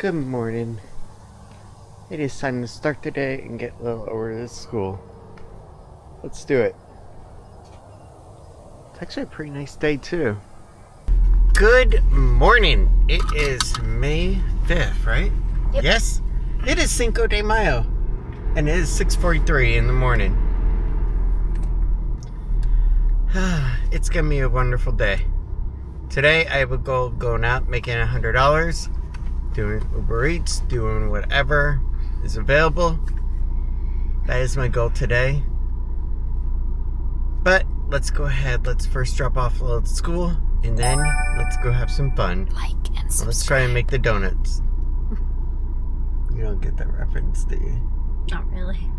Good morning. It is time to start the day and get Lil over to school. Let's do it. It's actually a pretty nice day too. Good morning. It is May 5th, right? Yep. Yes. It is Cinco de Mayo. And it is 6:43 in the morning. It's gonna be a wonderful day. Today I have a goal of going out, making $100, doing Uber Eats, doing whatever is available. That is my goal today. But let's go ahead. Let's first drop off Lil at school, and then let's go have some fun. Like and subscribe. Let's try and make the donuts. You don't get that reference, do you? Not really.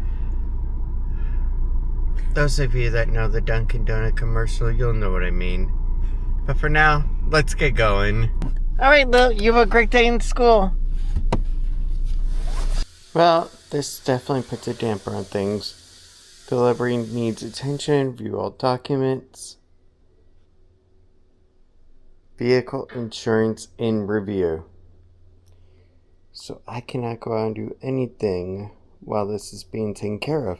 Those of you that know the Dunkin' Donut commercial, you'll know what I mean. But for now, let's get going. Alright, Lil, you have a great day in school. Well, this definitely puts a damper on things. Delivery needs attention, view all documents. Vehicle insurance in review. So I cannot go out and do anything while this is being taken care of.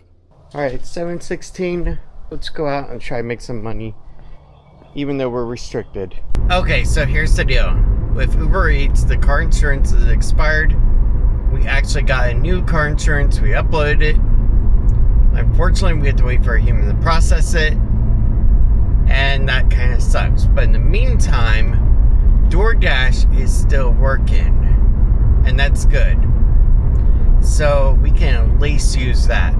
Alright, it's 7:16. Let's go out and try and make some money, even though we're restricted. Okay, so here's the deal. With Uber Eats, the car insurance is expired. We actually got a new car insurance. We uploaded it. Unfortunately, we had to wait for a human to process it. And that kind of sucks. But in the meantime, DoorDash is still working. And that's good. So we can at least use that.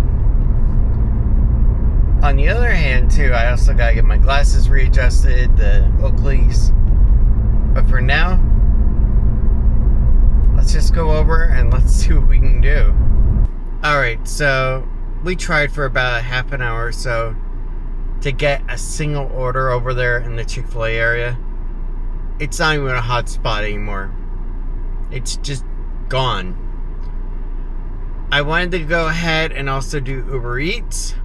On the other hand, too, I also gotta get my glasses readjusted, the Oakleys. But for now, let's just go over and let's see what we can do. Alright, so we tried for about half an hour or so to get a single order over there in the Chick-fil-A area. It's not even a hot spot anymore. It's just gone. I wanted to go ahead and also do Uber Eats.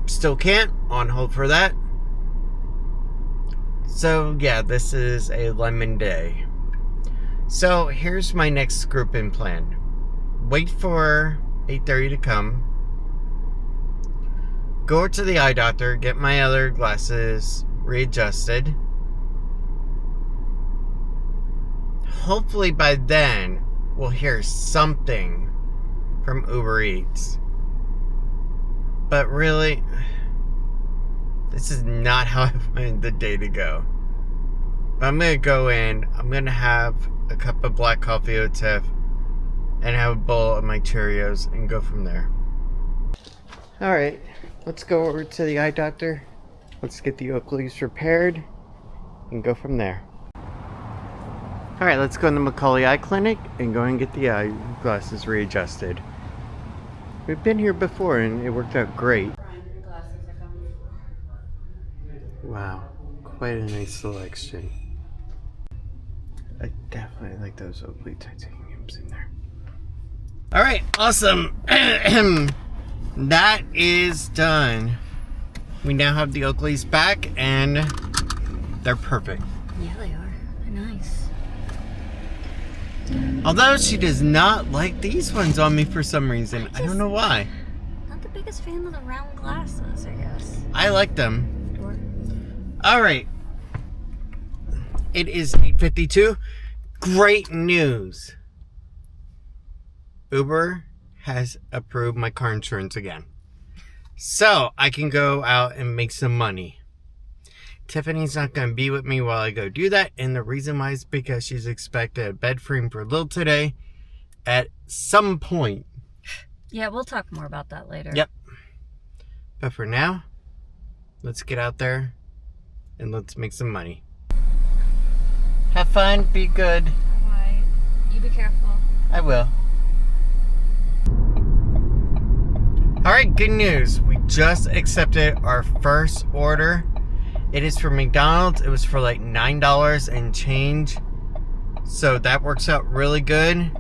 Still can't. On hold for that. So yeah, this is a lemon day. So here's my next grouping plan. Wait for 8:30 to come. Go to the eye doctor, get my other glasses readjusted. Hopefully by then we'll hear something from Uber Eats. But really, this is not how I wanted the day to go. But I'm going to go in, I'm going to have a cup of black coffee au Tiff, and have a bowl of my Cheerios, and go from there. Alright, let's go over to the eye doctor. Let's get the Oakleys repaired, and go from there. Alright, let's go to the Macaulay Eye Clinic, and go and get the eye glasses readjusted. We've been here before and it worked out great. Wow, quite a nice selection. I definitely like those Oakley titaniums in there. Alright, awesome. That is done. We now have the Oakleys back and they're perfect. Yeah, they are. They're nice. Although she does not like these ones on me for some reason. I don't know why. Not the biggest fan of the round glasses, I guess. I like them. Sure. Alright. It is 8:52. Great news. Uber has approved my car insurance again. So I can go out and make some money. Tiffany's not going to be with me while I go do that. And the reason why is because she's expected a bed frame for Lil today at some point. Yeah, we'll talk more about that later. Yep. But for now, let's get out there and let's make some money. Have fun. Be good. Alright. You be careful. I will. Alright, good news. We just accepted our first order. It is from McDonald's. It was for like $9 and change. So that works out really good.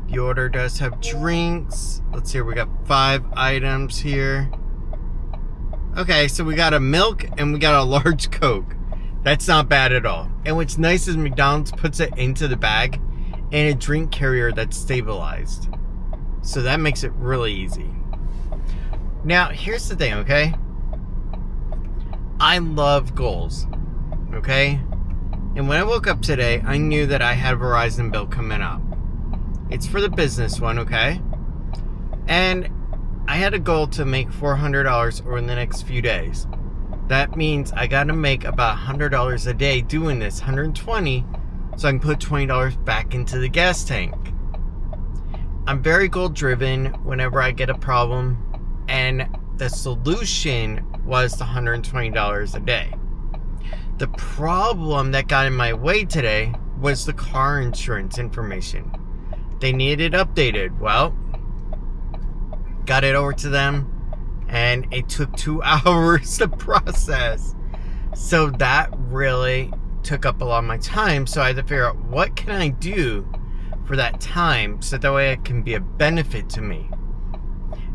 The order does have drinks. Let's see, we got 5 items here. Okay, so we got a milk and we got a large Coke. That's not bad at all. And what's nice is McDonald's puts it into the bag and a drink carrier that's stabilized. So that makes it really easy. Now, here's the thing, okay? I love goals, okay? And when I woke up today, I knew that I had a Verizon bill coming up. It's for the business one, okay? And I had a goal to make $400 over the next few days. That means I gotta make about $100 a day doing this, $120, so I can put $20 back into the gas tank. I'm very goal driven whenever I get a problem, and the solution was the $120 a day. The problem that got in my way today was the car insurance information. They needed updated. Well, got it over to them, and it took 2 hours to process. So that really took up a lot of my time. So I had to figure out, what can I do for that time so that way it can be a benefit to me.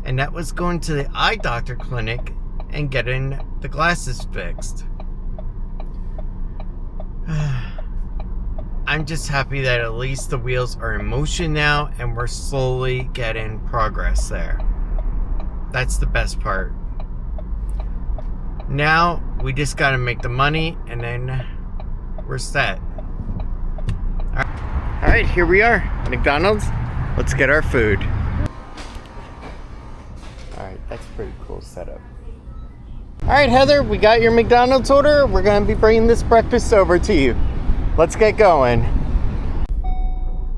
And that was going to the eye doctor clinic and getting the glasses fixed. I'm just happy that at least the wheels are in motion now and we're slowly getting progress there. That's the best part. Now we just gotta make the money and then we're set. Alright, here we are, McDonald's. Let's get our food. Alright, that's a pretty cool setup. Alright, Heather, we got your McDonald's order. We're gonna be bringing this breakfast over to you. Let's get going.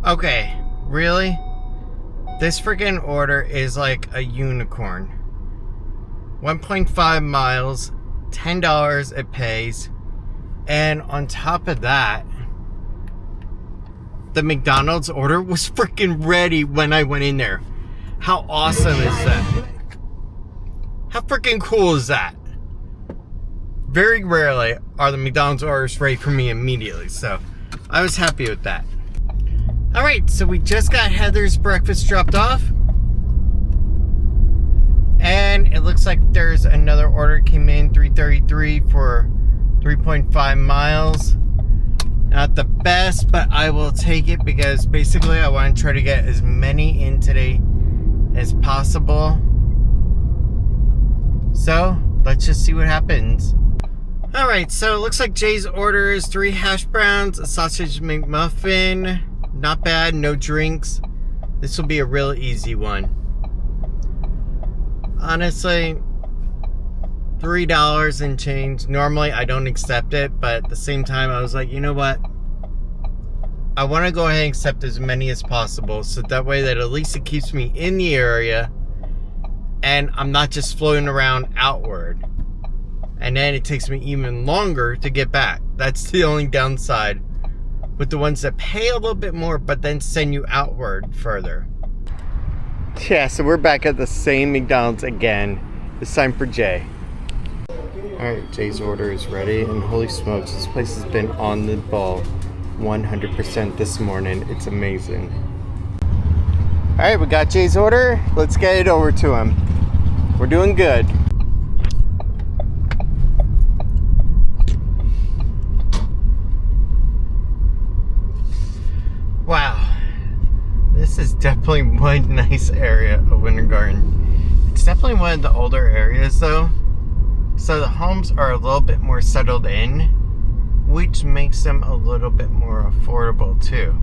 Okay, really? This freaking order is like a unicorn. 1.5 miles, $10 it pays, and on top of that, the McDonald's order was freaking ready when I went in there. How awesome is that? How freaking cool is that? Very rarely are the McDonald's orders ready for me immediately, so I was happy with that. Alright, so we just got Heather's breakfast dropped off. And it looks like there's another order came in, $3.33 for 3.5 miles. Not the best, but I will take it because basically I want to try to get as many in today as possible. So, let's just see what happens. Alright, so it looks like Jay's order is 3 hash browns, a sausage McMuffin. Not bad, no drinks. This will be a real easy one. Honestly, $3 and change. Normally I don't accept it, but at the same time I was like, you know what? I want to go ahead and accept as many as possible so that way that at least it keeps me in the area and I'm not just floating around outward. And then it takes me even longer to get back. That's the only downside with the ones that pay a little bit more but then send you outward further. Yeah, so we're back at the same McDonald's again. This time for Jay. Alright, Jay's order is ready, and holy smokes, this place has been on the ball 100% this morning. It's amazing. Alright, we got Jay's order. Let's get it over to him. We're doing good. Wow. This is definitely one nice area of Winter Garden. It's definitely one of the older areas though. So the homes are a little bit more settled in, which makes them a little bit more affordable too.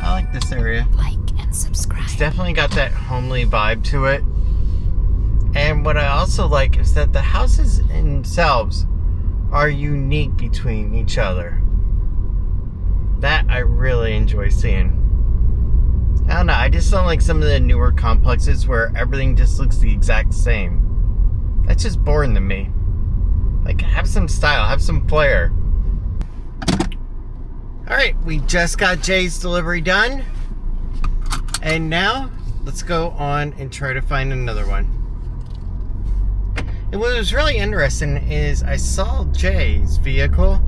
I like this area. Like and subscribe. It's definitely got that homely vibe to it. And what I also like is that the houses themselves are unique between each other. That I really enjoy seeing. I don't know, I just don't like some of the newer complexes where everything just looks the exact same. That's just boring to me. Like, have some style, have some flair. Alright, we just got Jay's delivery done. And now, let's go on and try to find another one. And what was really interesting is I saw Jay's vehicle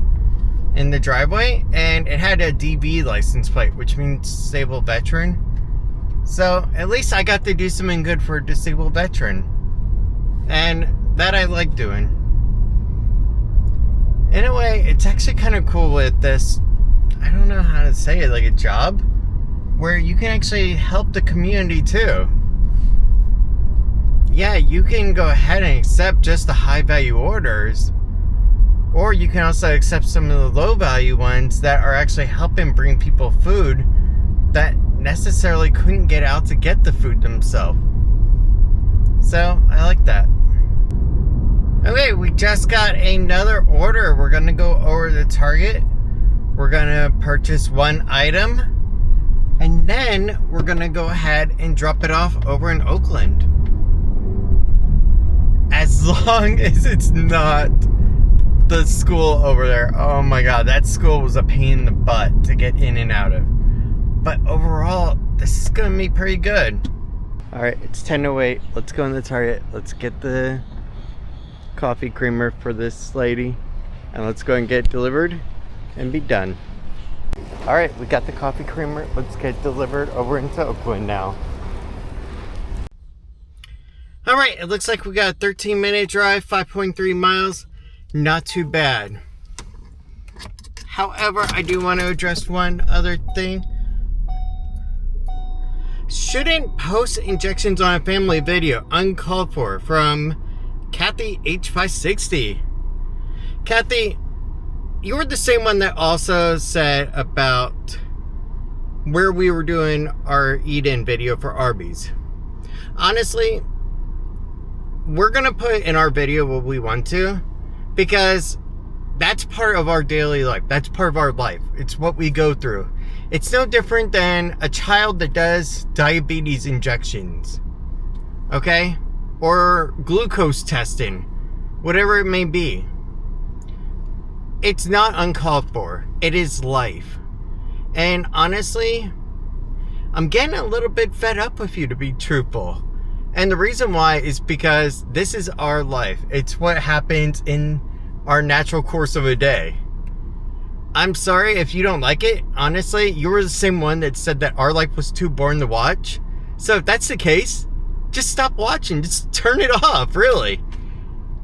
in the driveway and it had a DV license plate, which means disabled veteran. So at least I got to do something good for a disabled veteran, and that I like doing. In a way, it's actually kind of cool with this I don't know how to say it, like a job where you can actually help the community too. Yeah, you can go ahead and accept just the high value orders, or you can also accept some of the low value ones that are actually helping bring people food that necessarily couldn't get out to get the food themselves. So I like that. Okay, we just got another order. We're gonna go over to Target. We're gonna purchase one item, and then we're gonna go ahead and drop it off over in Oakland. As long as it's not the school over there. Oh my god, that school was a pain in the butt to get in and out of. But overall, this is gonna be pretty good. Alright, it's 10:08. Let's go in the Target. Let's get the coffee creamer for this lady. And let's go and get it delivered and be done. Alright, we got the coffee creamer. Let's get it delivered over into Oakland now. Alright, it looks like we got a 13-minute drive, 5.3 miles. Not too bad. However, I do want to address one other thing. Shouldn't post injections on a family video, uncalled for, from Kathy H560. Kathy, you were the same one that also said about where we were doing our eat-in video for Arby's. Honestly, we're gonna put in our video what we want to, because that's part of our daily life. That's part of our life. It's what we go through. It's no different than a child that does diabetes injections, okay? Or glucose testing, whatever it may be. It's not uncalled for. It is life. And honestly, I'm getting a little bit fed up with you, to be truthful. And the reason why is because this is our life. It's what happens in our natural course of a day. I'm sorry if you don't like it. Honestly, you were the same one that said that our life was too boring to watch. So if that's the case, just stop watching. Just turn it off, really.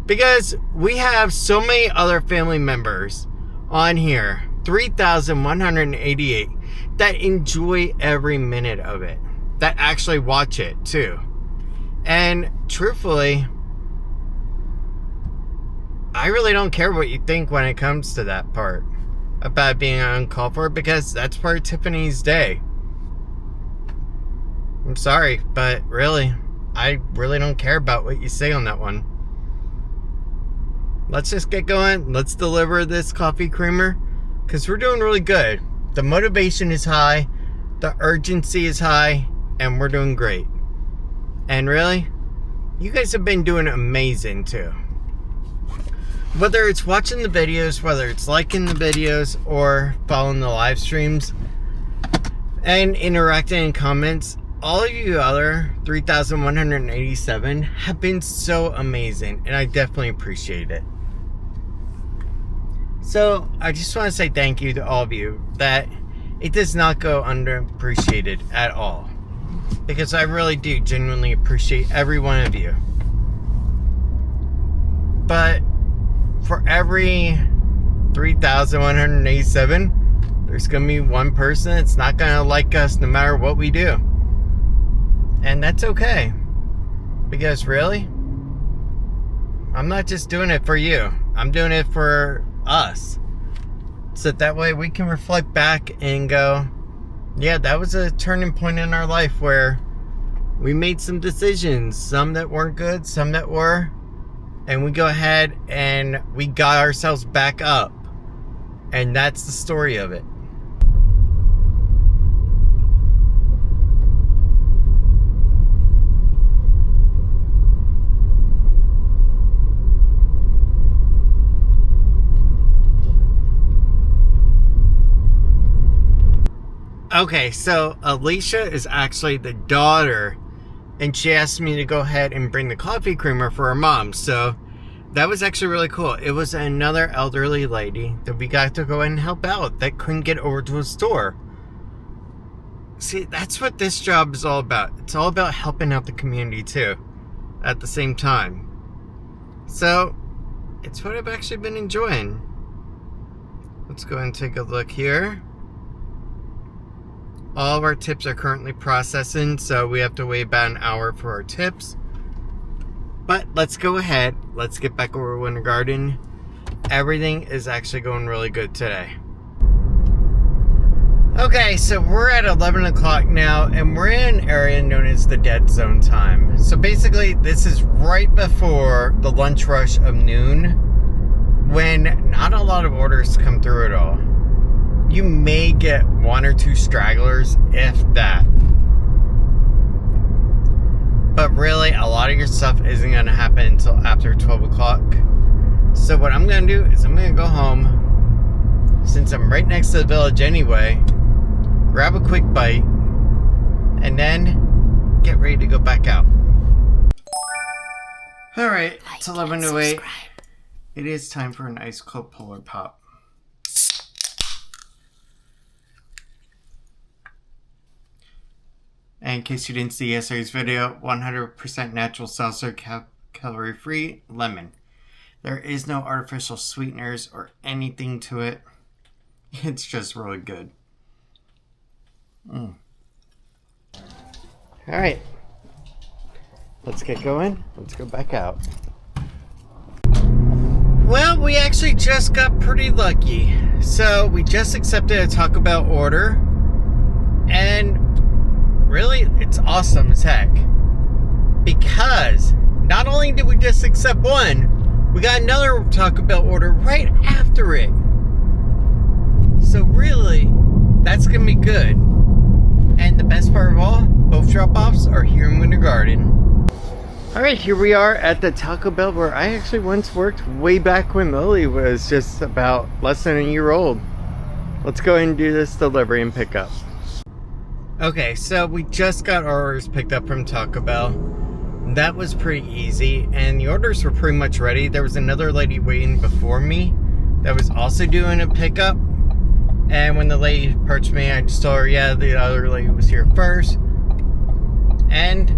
Because we have so many other family members on here, 3,188, that enjoy every minute of it. That actually watch it, too. And truthfully, I really don't care what you think when it comes to that part about being uncalled for, because that's part of Tiffany's day. I'm sorry, but really, I really don't care about what you say on that one. Let's just get going. Let's deliver this coffee creamer, because we're doing really good. The motivation is high, the urgency is high, and we're doing great. And really, you guys have been doing amazing too. Whether it's watching the videos, whether it's liking the videos, or following the live streams and interacting in comments, all of you other 3,187 have been so amazing, and I definitely appreciate it. So I just want to say thank you to all of you. That it does not go underappreciated at all, because I really do genuinely appreciate every one of you. But for every 3,187, there's going to be one person that's not going to like us no matter what we do. And that's okay. Because really, I'm not just doing it for you. I'm doing it for us. So that way we can reflect back and go, yeah, that was a turning point in our life where we made some decisions. Some that weren't good, some that were. And we go ahead and we got ourselves back up. And that's the story of it. Okay, so Alicia is actually the daughter, and she asked me to go ahead and bring the coffee creamer for her mom. So that was actually really cool. It was another elderly lady that we got to go and help out that couldn't get over to a store. See, that's what this job is all about. It's all about helping out the community too, at the same time. So it's what I've actually been enjoying. Let's go and take a look here. All of our tips are currently processing, so we have to wait about an hour for our tips. But let's go ahead. Let's get back over to Winter Garden. Everything is actually going really good today. Okay, so we're at 11 o'clock now, and we're in an area known as the dead zone time. So basically, this is right before the lunch rush of noon, when not a lot of orders come through at all. You may get one or two stragglers, if that. But really, a lot of your stuff isn't going to happen until after 12 o'clock. So what I'm going to do is I'm going to go home, since I'm right next to the village anyway, grab a quick bite, and then get ready to go back out. Alright, it's 11:08. It is time for an ice cold polar pop. And in case you didn't see yesterday's video, 100% natural seltzer, calorie free, lemon. There is no artificial sweeteners or anything to it. It's just really good. Alright, let's get going. Let's go back out. Well, we actually just got pretty lucky. So we just accepted a Taco Bell order, and really, it's awesome as heck. Because not only did we just accept one, we got another Taco Bell order right after it. So really, that's gonna be good. And the best part of all, both drop-offs are here in Winter Garden. Alright, here we are at the Taco Bell where I actually once worked way back when Lily was just about less than a year old. Let's go ahead and do this delivery and pick up. Okay, so we just got our orders picked up from Taco Bell. That was pretty easy, and the orders were pretty much ready. There was another lady waiting before me that was also doing a pickup. And when the lady approached me, I just told her, yeah, the other lady was here first. And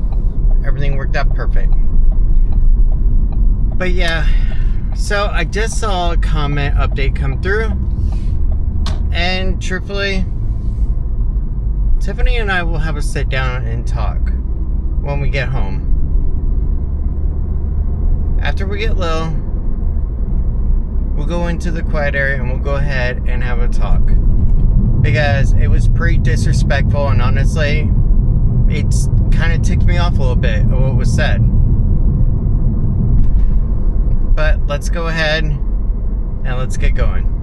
everything worked out perfect. But yeah, so I just saw a comment update come through. And truthfully, Tiffany and I will have a sit down and talk when we get home. After we get Lil, we'll go into the quiet area and we'll go ahead and have a talk. Because it was pretty disrespectful, and honestly, it's kind of ticked me off a little bit of what was said. But let's go ahead and let's get going.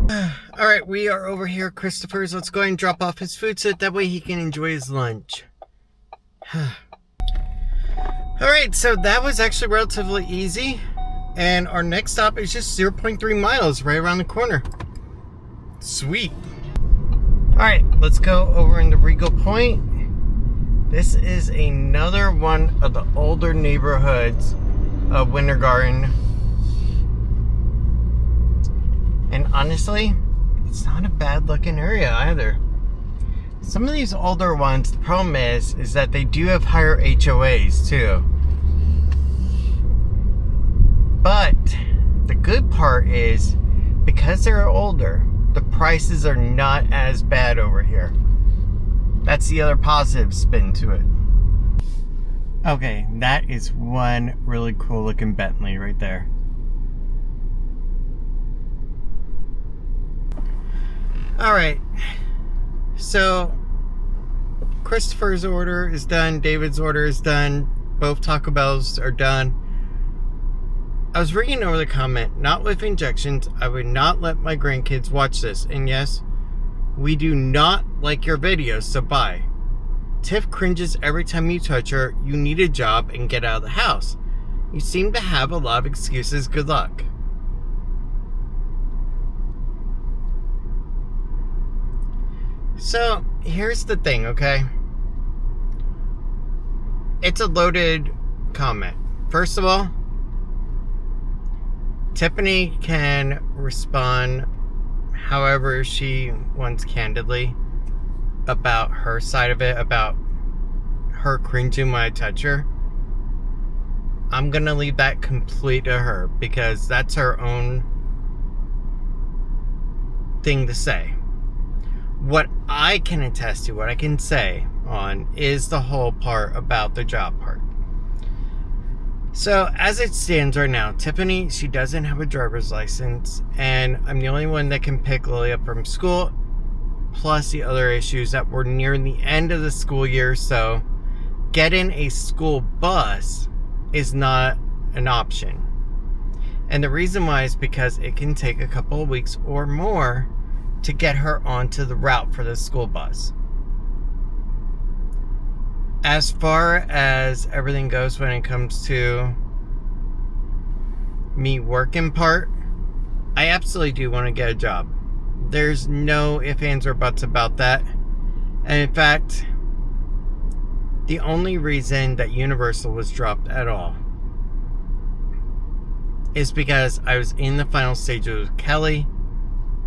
Alright, we are over here at Christopher's. Let's go ahead and drop off his food so that way he can enjoy his lunch. Alright, so that was actually relatively easy. And our next stop is just 0.3 miles right around the corner. Sweet. Alright, let's go over into Regal Point. This is another one of the older neighborhoods of Winter Garden. And honestly, it's not a bad looking area either. Some of these older ones, the problem is that they do have higher HOAs too. But the good part is, because they're older, the prices are not as bad over here. That's the other positive spin to it. Okay, that is one really cool looking Bentley right there. Alright, so Christopher's order is done, David's order is done, both Taco Bells are done. I was reading over the comment, not with injections, I would not let my grandkids watch this. And yes, we do not like your videos, so bye. Tiff cringes every time you touch her. You need a job and get out of the house. You seem to have a lot of excuses. Good luck. So, here's the thing, okay? It's a loaded comment. First of all, Tiffany can respond however she wants candidly about her side of it, about her cringing when I touch her. I'm gonna leave that complete to her because that's her own thing to say. what I can attest to, what I can say on, is the whole part about the job part. So, as it stands right now, Tiffany, she doesn't have a driver's license, and I'm the only one that can pick Lily up from school, plus the other issues that we're near the end of the school year, so getting a school bus is not an option. And the reason why is because it can take a couple of weeks or more to get her onto the route for the school bus. As far as everything goes when it comes to me working part, I absolutely do want to get a job. There's no ifs, ands, or buts about that. And in fact, the only reason that Universal was dropped at all is because I was in the final stages with Kelly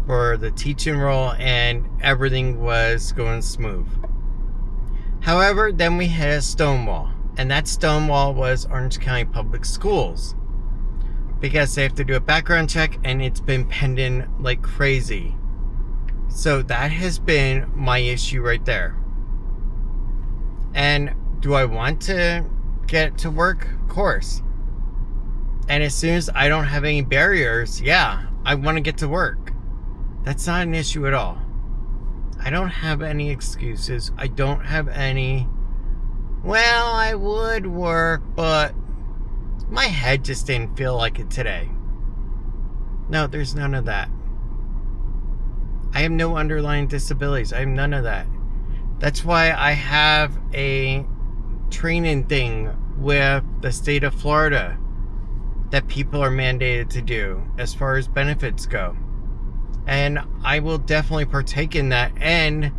for the teaching role and everything was going smooth. However, then we hit a stonewall, and that stonewall was Orange County Public Schools, because they have to do a background check and it's been pending like crazy. So that has been my issue right there. And do I want to get to work? Of course. And as soon as I don't have any barriers, yeah, I want to get to work. That's not an issue at all. I don't have any excuses. I don't have any, well, I would work, but my head just didn't feel like it today. No, there's none of that. I have no underlying disabilities. I have none of that. That's why I have a training thing with the state of Florida that people are mandated to do as far as benefits go. And I will definitely partake in that and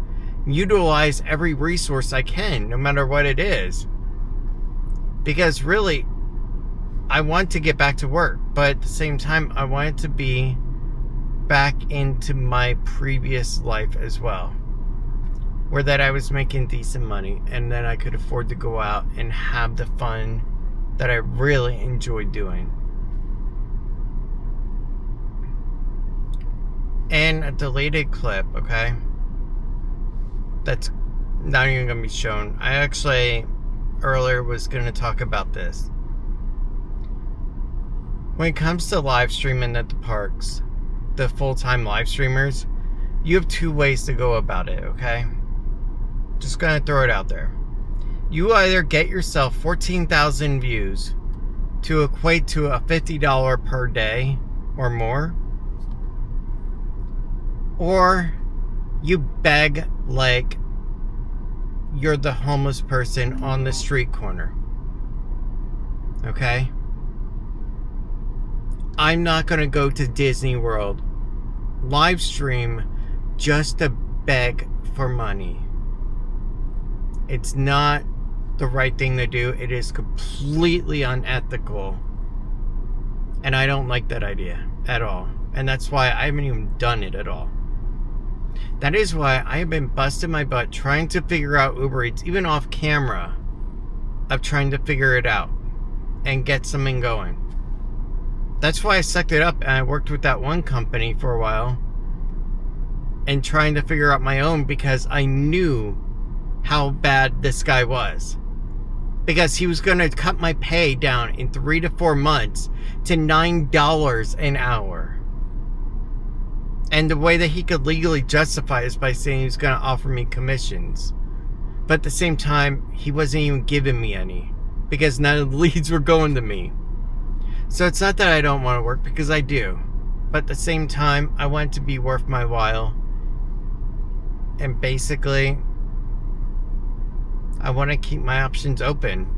utilize every resource I can, no matter what it is. Because really, I want to get back to work, but at the same time, I want it to be back into my previous life as well, where that I was making decent money and then I could afford to go out and have the fun that I really enjoy doing. And a deleted clip, okay? That's not even going to be shown. I actually earlier was going to talk about this. When it comes to live streaming at the parks, the full-time live streamers, you have two ways to go about it, okay? Just going to throw it out there. You either get yourself 14,000 views to equate to a $50 per day or more, or you beg like you're the homeless person on the street corner. Okay? I'm not going to go to Disney World, live stream just to beg for money. It's not the right thing to do. It is completely unethical. And I don't like that idea at all. And that's why I haven't even done it at all. That is why I have been busting my butt trying to figure out Uber Eats, even off camera, of trying to figure it out and get something going. That's why I sucked it up and I worked with that one company for a while and trying to figure out my own, because I knew how bad this guy was. Because he was going to cut my pay down in 3 to 4 months to $9 an hour. And the way that he could legally justify is by saying he was going to offer me commissions. But at the same time, he wasn't even giving me any, because none of the leads were going to me. So it's not that I don't want to work, because I do. But at the same time, I want it to be worth my while. And basically, I want to keep my options open.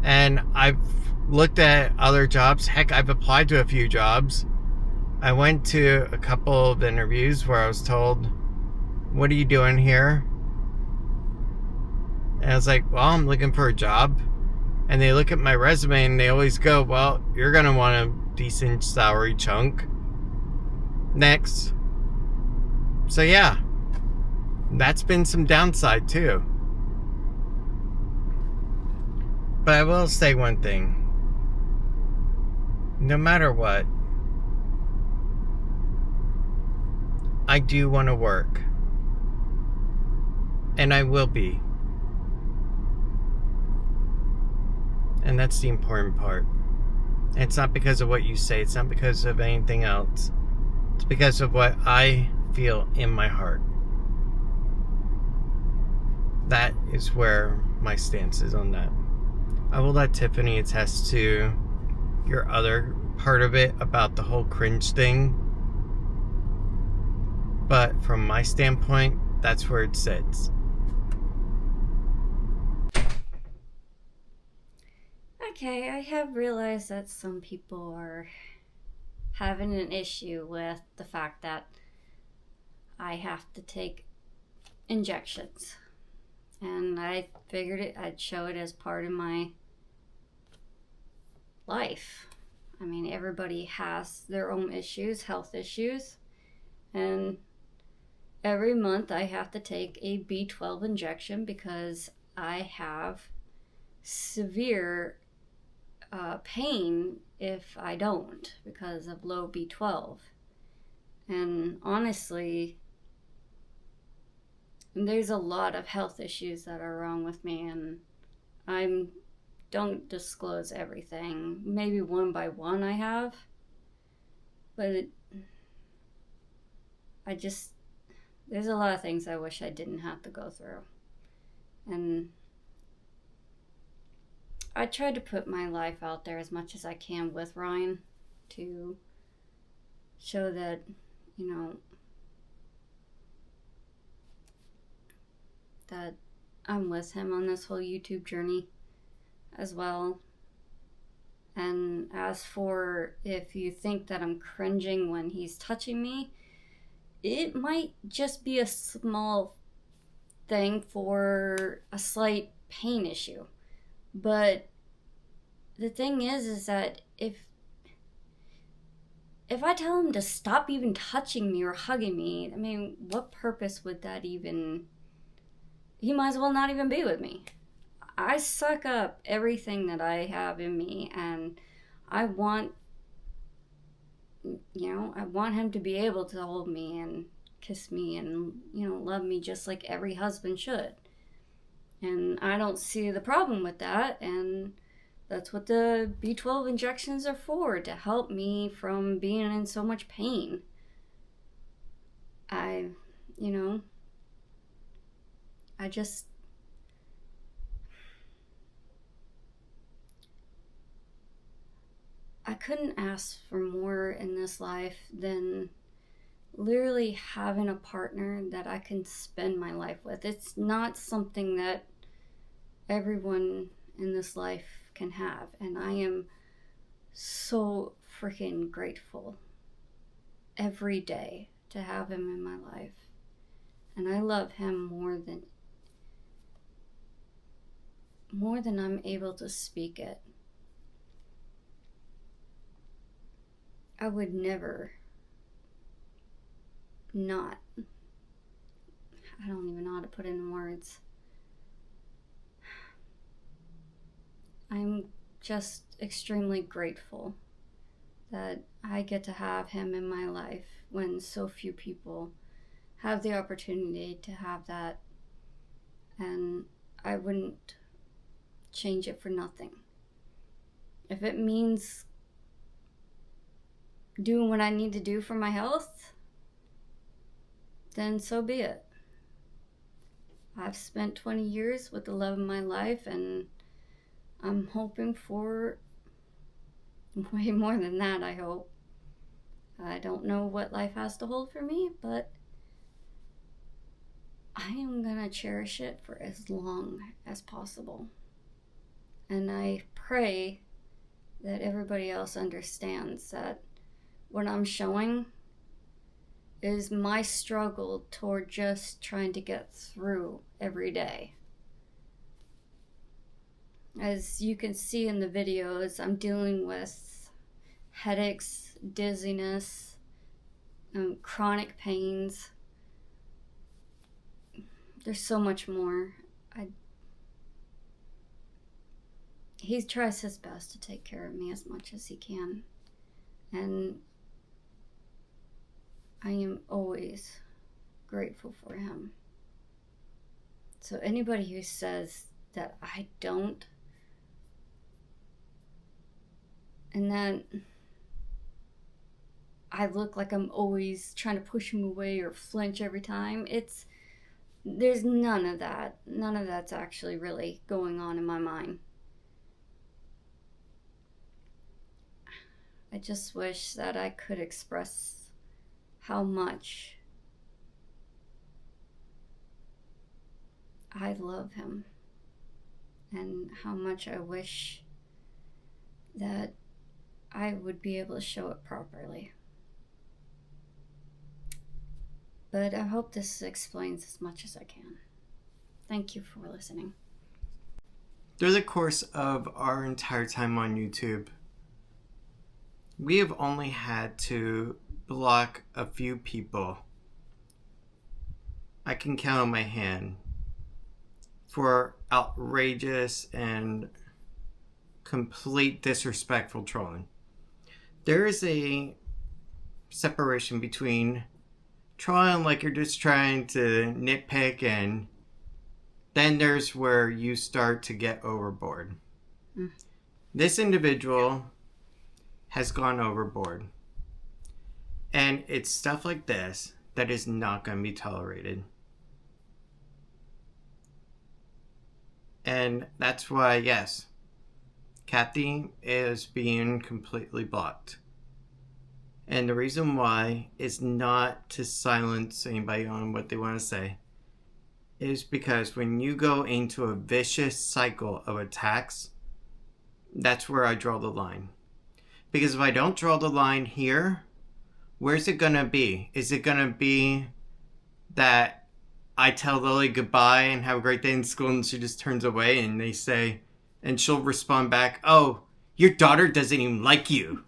And I've looked at other jobs. Heck, I've applied to a few jobs. I went to a couple of interviews where I was told, "What are you doing here?" And I was like, "Well, I'm looking for a job." And they look at my resume and they always go, "Well, you're going to want a decent salary chunk. Next." So yeah, that's been some downside too. But I will say one thing. No matter what, I do want to work. And I will be. And that's the important part. And it's not because of what you say. It's not because of anything else. It's because of what I feel in my heart. That is where my stance is on that. I will let Tiffany attest to your other part of it about the whole cringe thing. But from my standpoint, that's where it sits. Okay, I have realized that some people are having an issue with the fact that I have to take injections. And I figured I'd show it as part of my life. I mean, everybody has their own issues, health issues. And every month I have to take a B12 injection because I have severe pain if I don't because of low B12. And honestly, there's a lot of health issues that are wrong with me, and I don't disclose everything. Maybe one by one I have, but there's a lot of things I wish I didn't have to go through. And I tried to put my life out there as much as I can with Ryan to show that, that I'm with him on this whole YouTube journey as well. And as for if you think that I'm cringing when he's touching me, it might just be a small thing for a slight pain issue. But the thing is that if I tell him to stop even touching me or hugging me, I mean, what purpose would that even... He might as well not even be with me. I suck up everything that I have in me, and I want him to be able to hold me and kiss me and, love me just like every husband should. And I don't see the problem with that, and that's what the B12 injections are for, to help me from being in so much pain. I couldn't ask for more in this life than literally having a partner that I can spend my life with. It's not something that everyone in this life can have, and I am so freaking grateful every day to have him in my life. And I love him more than I'm able to speak it. I would never not... I don't even know how to put it in words. I'm just extremely grateful that I get to have him in my life when so few people have the opportunity to have that. And I wouldn't change it for nothing. If it means doing what I need to do for my health, then so be it. I've spent 20 years with the love of my life, and I'm hoping for way more than that, I hope. I don't know what life has to hold for me, but I am gonna cherish it for as long as possible. And I pray that everybody else understands that what I'm showing is my struggle toward just trying to get through every day. As you can see in the videos, I'm dealing with headaches, dizziness, chronic pains. There's so much more. He tries his best to take care of me as much as he can. And I am always grateful for him. So anybody who says that I don't, and that I look like I'm always trying to push him away or flinch every time, there's none of that. None of that's actually really going on in my mind. I just wish that I could express how much I love him and how much I wish that I would be able to show it properly. But I hope this explains as much as I can. Thank you for listening. Through the course of our entire time on YouTube, we have only had to block a few people. I can count on my hand for outrageous and complete disrespectful trolling. There is a separation between trolling like you're just trying to nitpick, and then there's where you start to get overboard. This individual has gone overboard, and it's stuff like this that is not going to be tolerated. And that's why, yes, Kathy is being completely blocked. And the reason why is not to silence anybody on what they want to say. It is because when you go into a vicious cycle of attacks, that's where I draw the line. Because if I don't draw the line here, where's it going to be? Is it going to be that I tell Lily goodbye and have a great day in school and she just turns away and they say, and she'll respond back, oh, your daughter doesn't even like you.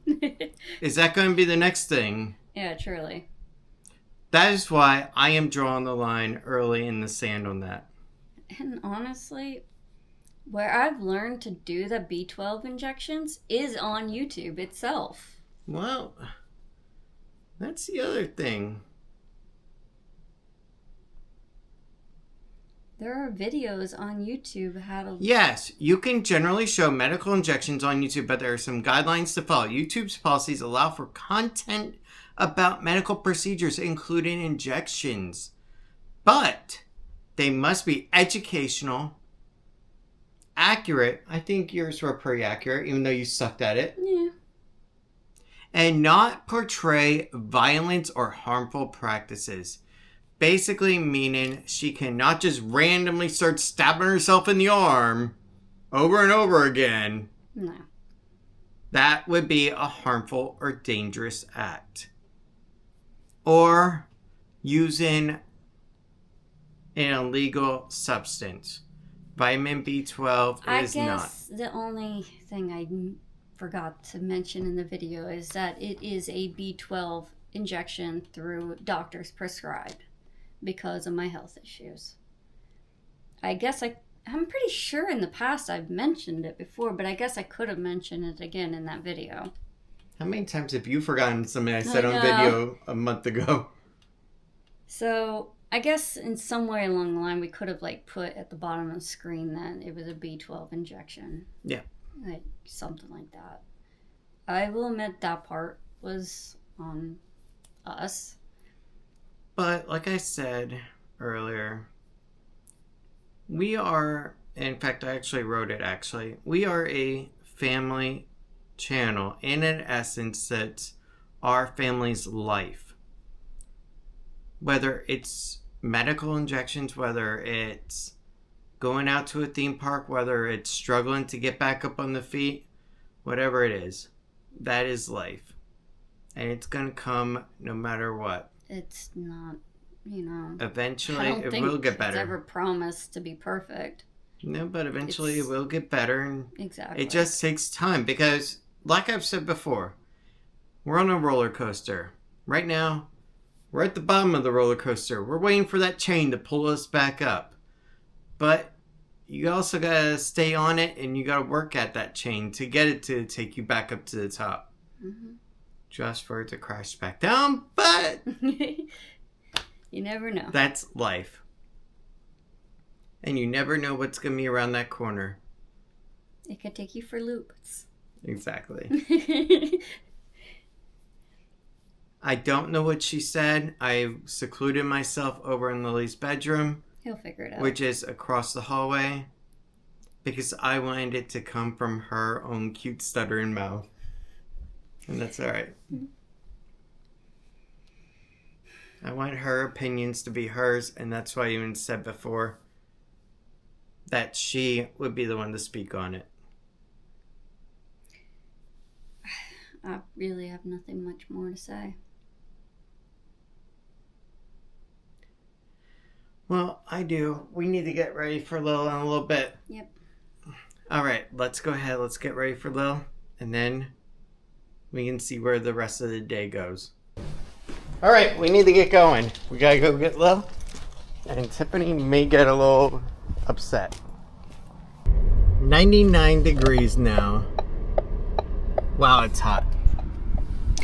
Is that going to be the next thing? Yeah, truly. That is why I am drawing the line early in the sand on that. And honestly, where I've learned to do the B12 injections is on YouTube itself. Well, that's the other thing. There are videos on YouTube how to... Yes, you can generally show medical injections on YouTube, but there are some guidelines to follow. YouTube's policies allow for content about medical procedures, including injections. But they must be educational, accurate. I think yours were pretty accurate, even though you sucked at it. Yeah. And not portray violence or harmful practices. Basically meaning she cannot just randomly start stabbing herself in the arm over and over again. No. That would be a harmful or dangerous act. Or using an illegal substance. Vitamin B12 is not. I guess the only thing I forgot to mention in the video is that it is a B12 injection through doctors prescribed because of my health issues. I guess I'm pretty sure in the past I've mentioned it before, but I guess I could have mentioned it again in that video. How many times have you forgotten something I said on video a month ago? So I guess in some way along the line we could have put at the bottom of the screen that it was a B12 injection. Yeah. Something like that. I will admit that part was on us. But like I said earlier, we are, in fact, I actually wrote it actually. We are a family channel. And in essence, that's our family's life. Whether it's medical injections, whether it's going out to a theme park, whether it's struggling to get back up on the feet, whatever it is, that is life. And it's going to come no matter what. It's not, Eventually, it will get better. It's ever promised to be perfect. No, but eventually it will get better. And exactly. it just takes time because, like I've said before, we're on a roller coaster. Right now, we're at the bottom of the roller coaster. We're waiting for that chain to pull us back up. But you also got to stay on it and you got to work at that chain to get it to take you back up to the top. Mm-hmm. Just for it to crash back down, but You never know. That's life. And you never know what's going to be around that corner. It could take you for loops. Exactly. I don't know what she said. I secluded myself over in Lily's bedroom. He'll figure it out. Which is across the hallway. Because I wanted it to come from her own cute stuttering mouth. And that's alright. I want her opinions to be hers. And that's why I even said before that she would be the one to speak on it. I really have nothing much more to say. Well, I do. We need to get ready for Lil in a little bit. Yep. All right, let's go ahead. Let's get ready for Lil. And then we can see where the rest of the day goes. All right, we need to get going. We got to go get Lil. And Tiffany may get a little upset. 99 degrees now. Wow, it's hot.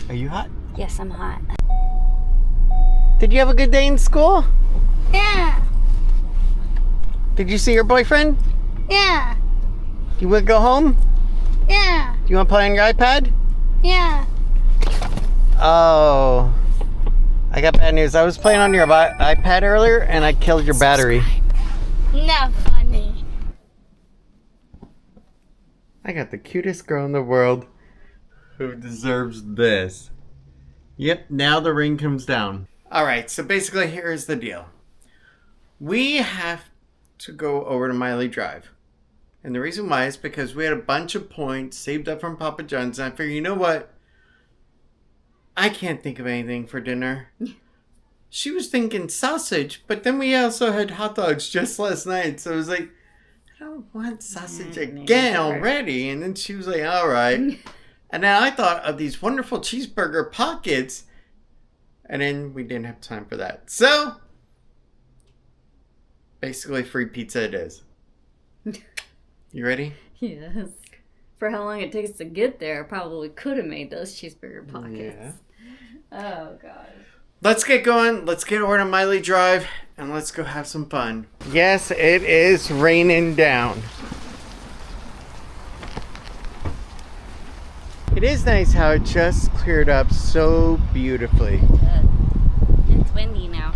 Are you hot? Yes, I'm hot. Did you have a good day in school? Yeah. Did you see your boyfriend? Yeah. You want to go home? Yeah. Do you want to play on your iPad? Yeah. Oh. I got bad news. I was playing on your iPad earlier and I killed your battery. Not funny. I got the cutest girl in the world who deserves this. Yep, now the rain comes down. Alright, so basically here's the deal. We have to go over to Miley Drive. And the reason why is because we had a bunch of points saved up from Papa John's. And I figured, you know what? I can't think of anything for dinner. She was thinking sausage, but then we also had hot dogs just last night. So it was like, I don't want sausage again already. And then she was like, all right. And then I thought of these wonderful cheeseburger pockets. And then we didn't have time for that. So, basically free pizza it is. You ready? Yes. For how long it takes to get there, I probably could have made those cheeseburger pockets. Yeah. Oh, God. Let's get going. Let's get over to Miley Drive. And let's go have some fun. Yes, it is raining down. It is nice how it just cleared up so beautifully. It's windy now.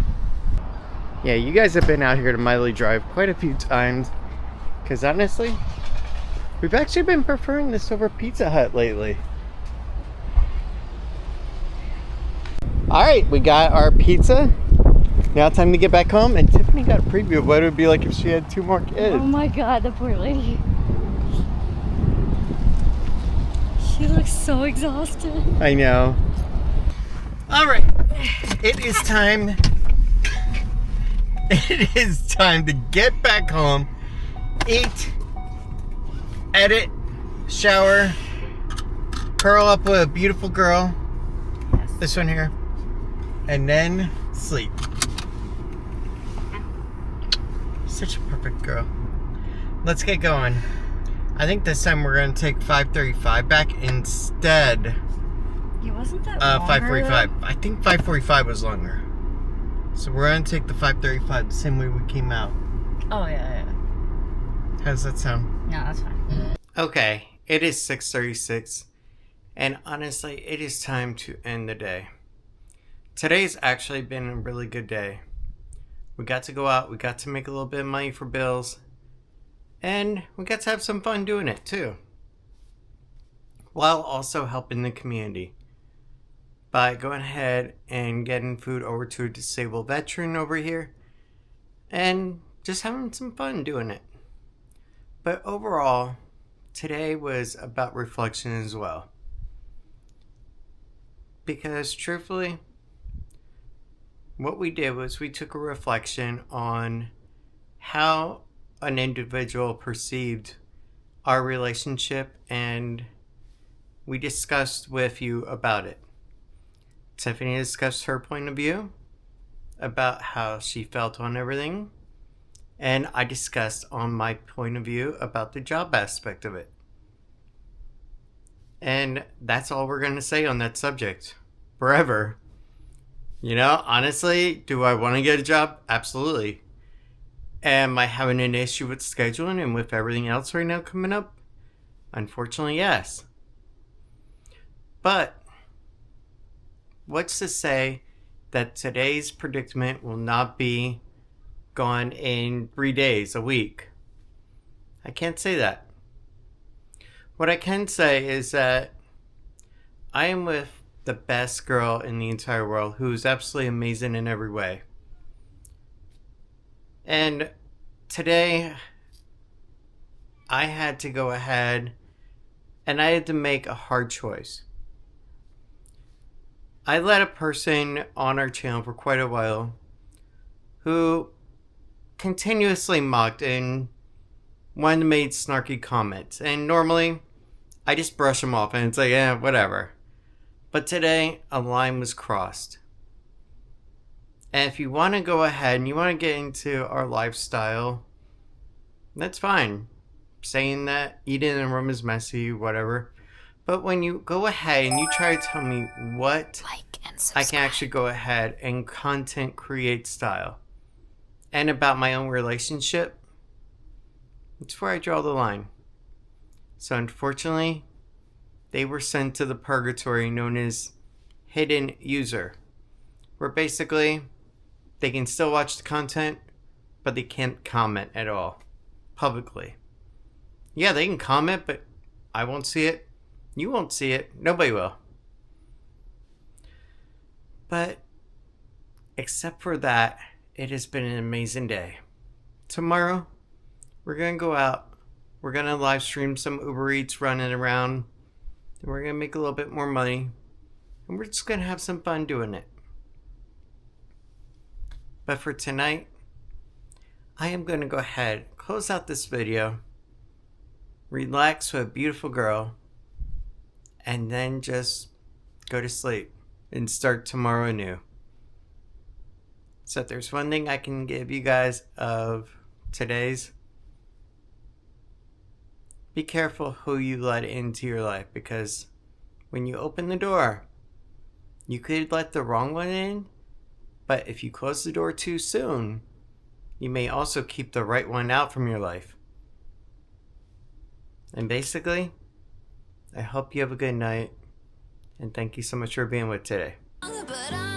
Yeah, you guys have been out here to Miley Drive quite a few times. Because honestly, we've actually been preferring this over Pizza Hut lately. Alright, we got our pizza. Now time to get back home. And Tiffany got a preview of what it would be like if she had 2 more kids. Oh my God, the poor lady. She looks so exhausted. I know. Alright, it is time. It is time to get back home, eat, edit, shower, curl up with a beautiful girl, this one here, and then sleep. Such a perfect girl. Let's get going. I think this time we're going to take 535 back instead It wasn't that of longer, 545. I think 545 was longer. So we're going to take the 535 the same way we came out. Oh, yeah. How does that sound? No, that's fine. Okay, it is 6:36, and honestly, it is time to end the day. Today's actually been a really good day. We got to go out, we got to make a little bit of money for bills, and we got to have some fun doing it too. While also helping the community by going ahead and getting food over to a disabled veteran over here, and just having some fun doing it. But overall, today was about reflection as well. Because truthfully, what we did was we took a reflection on how an individual perceived our relationship, and we discussed with you about it. Tiffany discussed her point of view about how she felt on everything, and I discussed on my point of view about the job aspect of it. And that's all we're going to say on that subject forever. Honestly, do I want to get a job? Absolutely. Am I having an issue with scheduling and with everything else right now coming up? Unfortunately, yes. But what's to say that today's predicament will not be gone in 3 days, a week? I can't say that. What I can say is that I am with the best girl in the entire world who is absolutely amazing in every way. And today, I had to go ahead and I had to make a hard choice. I let a person on our channel for quite a while who continuously mocked and wanted to make snarky comments. And normally, I just brush them off and it's like, whatever. But today, a line was crossed. And if you want to go ahead and you want to get into our lifestyle, that's fine. Saying that eating in a room is messy, whatever. But when you go ahead and you try to tell me what I can actually go ahead and content create style and about my own relationship, it's where I draw the line. So unfortunately, they were sent to the purgatory known as hidden user, where basically they can still watch the content, but they can't comment at all publicly. Yeah, they can comment, but I won't see it. You won't see it. Nobody will. But except for that, it has been an amazing day. Tomorrow, we're going to go out. We're going to live stream some Uber Eats running around. And we're going to make a little bit more money. And we're just going to have some fun doing it. But for tonight, I am going to go ahead, close out this video, relax with a beautiful girl, and then just go to sleep and start tomorrow anew. So if there's one thing I can give you guys of today's, be careful who you let into your life, because when you open the door, you could let the wrong one in, but if you close the door too soon, you may also keep the right one out from your life. And basically, I hope you have a good night, and thank you so much for being with today. But